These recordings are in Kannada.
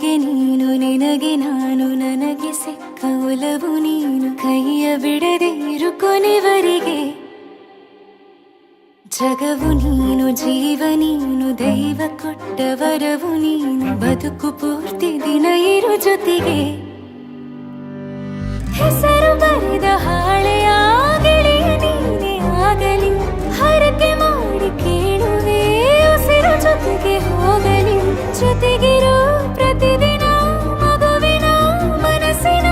ನನಗೆ ನೀನು ನಿನಗೆ ನಾನು ನನಗೆ ಸಿಕ್ಕ ಒಲವು ನೀನು ಕೈಯ ಬಿಡದೆ ಇರು ಕೊನೆವರೆಗೆ ಜಗವು ನೀನು ಜೀವ ನೀನು ದೈವ ಕೊಟ್ಟ ವರವು ನೀನು ಬದುಕು ಪೂರ್ತಿ ದಿನ ಇರು ಜೊತೆಗೆ ಹೆಸರು ಬರೆದ ಹಾಳೆಯ ಗೆಳೆಯ ನೀನೇ ಆಗಲಿ ಹರಕೆ ಮಾಡಿ ಕೇಳುವೆ ಉಸಿರು ಜೊತೆಗೆ ಹೋಗಲಿ ಜೊತೆಗಿರೋ ಪ್ರತಿದಿನ ಮಗುವಿನ ಮನಸ್ಸಿನ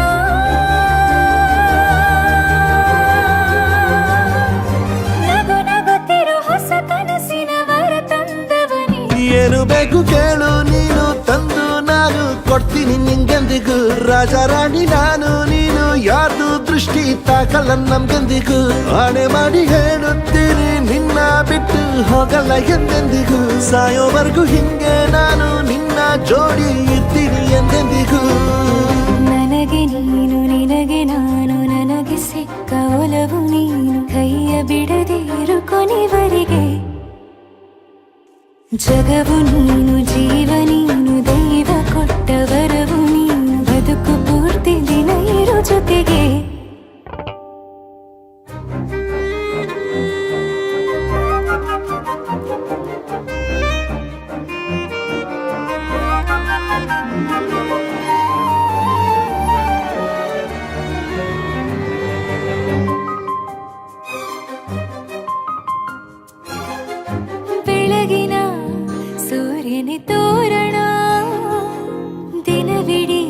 ನಗು ನಗುತ್ತಿರೋ ಹೊಸ ಕನಸಿನ ವರ ತಂದವನೇ ಏನು ಬೇಕು ಕೇಳು ನೀನು ತಂದು ನಾನು ಕೊಡ್ತೀನಿ ನಿಂಗೆಂದಿಗೂ ರಾಜ ರಾಣಿ ನಾನು ನೀನು ಯಾರ್ದು ದೃಷ್ಟಿ ತಾಕಲ್ಲ ನಮ್ಗೆಂದಿಗೂ ಆಣೆ ಮಾಡಿ ಹೇಳುತ್ತೀನಿ ನಿನ್ನ ಬಿಟ್ಟು ಹೋಗಲ್ಲ ಎಂದೆಂದಿಗೂ ಸಾಯೋವರೆಗೂ ಹಿಂಗೆ ನಾನು ನಿನ್ನ ಜೋಡಿ ಇರ್ತೀನಿ ಎಂದೆಂದಿಗೂ ನನಗೆ ನೀನು ನಿನಗೆ ನಾನು ನನಗೆ ಸಿಕ್ಕ ಒಲವು ನೀನು ಕೈಯ ಬಿಡದೆ ಇರು ಕೊನೆವರೆಗೆ ಜಗವು ನೀನು ಜೀವ ನೀನು ದೈವ ಕೊಟ್ಟ ವರವು ನೀನು ಬದುಕು ಪೂರ್ತಿ ದಿನ ಇರು ಜೊತೆಗೆ ಬೆಳಗಿನ ಸೂರ್ಯನ ತೋರಣ ದಿನವಿಡೀ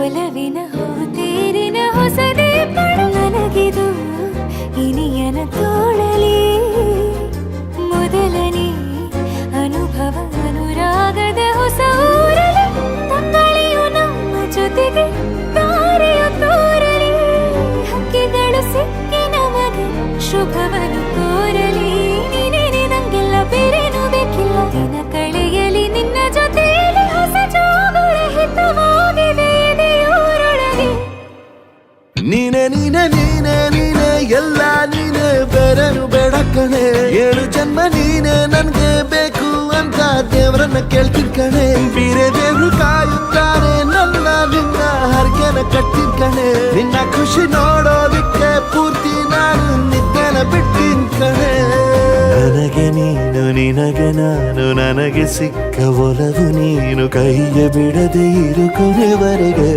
ಒಲವಿನ ಹೋತೇರಿನ ಹೊಸದೇ ಪಡ ನನಗಿದು ಇನಿಯನ ತೋಳಲಿ ಮೊದಲನೇ ಅನುಭವ ಅನುರಾಗದ ಹೊಸ ಊರಲಿ ತಂಗಳಿಯು ನಮ್ಮ ಜೊತೆಗೆ ತಾರೆಯು ತೋರಲಿ ಹಕ್ಕಿಗಳು ಸಿಕ್ಕಿ ನಮಗೆ ಶುಭವನ್ನು ಕೋರಲಿ ಬೇರೇನು ಬೇಕಿಲ್ಲ ದಿನ ಕಳೆಯಲಿ ನಿನ್ನ ಜೊತೆಯಲ್ಲಿ ಹೊಸ ಜೋಗುಳ ಹಿತವಾಗಿದೆ ದೇವರೊಳಗೆ ನೀನೆ ನೀನೆ ನೀನೆ ನೀನೆ ಎಲ್ಲ ನೀನೆ ಬೇರೆನು ಬೇಡ ಕಣೆ 7 ಜನ್ಮ ನೀನೆ ನನ್ಗೆ ಬೇಕು ಅಂತ ದೇವರನ್ನ ಕೇಳ್ತೀನಿ ಕಣೆ ಬೇರೆ ದೇವ್ರು ಕಾಯುತ್ತಾರೆ ನನ್ನ ನಿನ್ನ ಹರಕೆನ ಕಟ್ಟಿನ ಕಣೆ ನಿನ್ನ ಖುಷಿ ನೋಡೋದಿಕ್ಕೆ ಪೂರ್ತಿ ನಾನು ನಿದ್ದೆನ ಬಿಟ್ಟಿನ್ ಕಣೆ ನನಗೆ ನೀನು ನಿನಗೆ ನಾನು ನನಗೆ ಸಿಕ್ಕ ಒಲವು ನೀನು ಕೈಯ ಬಿಡದೆ ಇರು ಕೊನೆವರೆಗೆ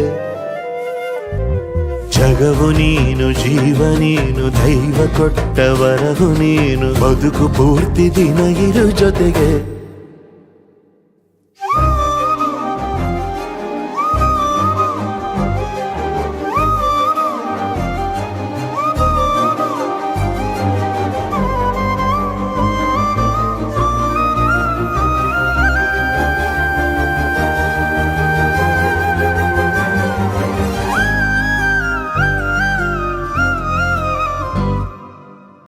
ಜಗವು ನೀನು ಜೀವ ನೀನು ದೈವ ಕೊಟ್ಟ ವರವು ನೀನು ಬದುಕು ಪೂರ್ತಿ ದಿನ ಇರು ಜೊತೆಗೆ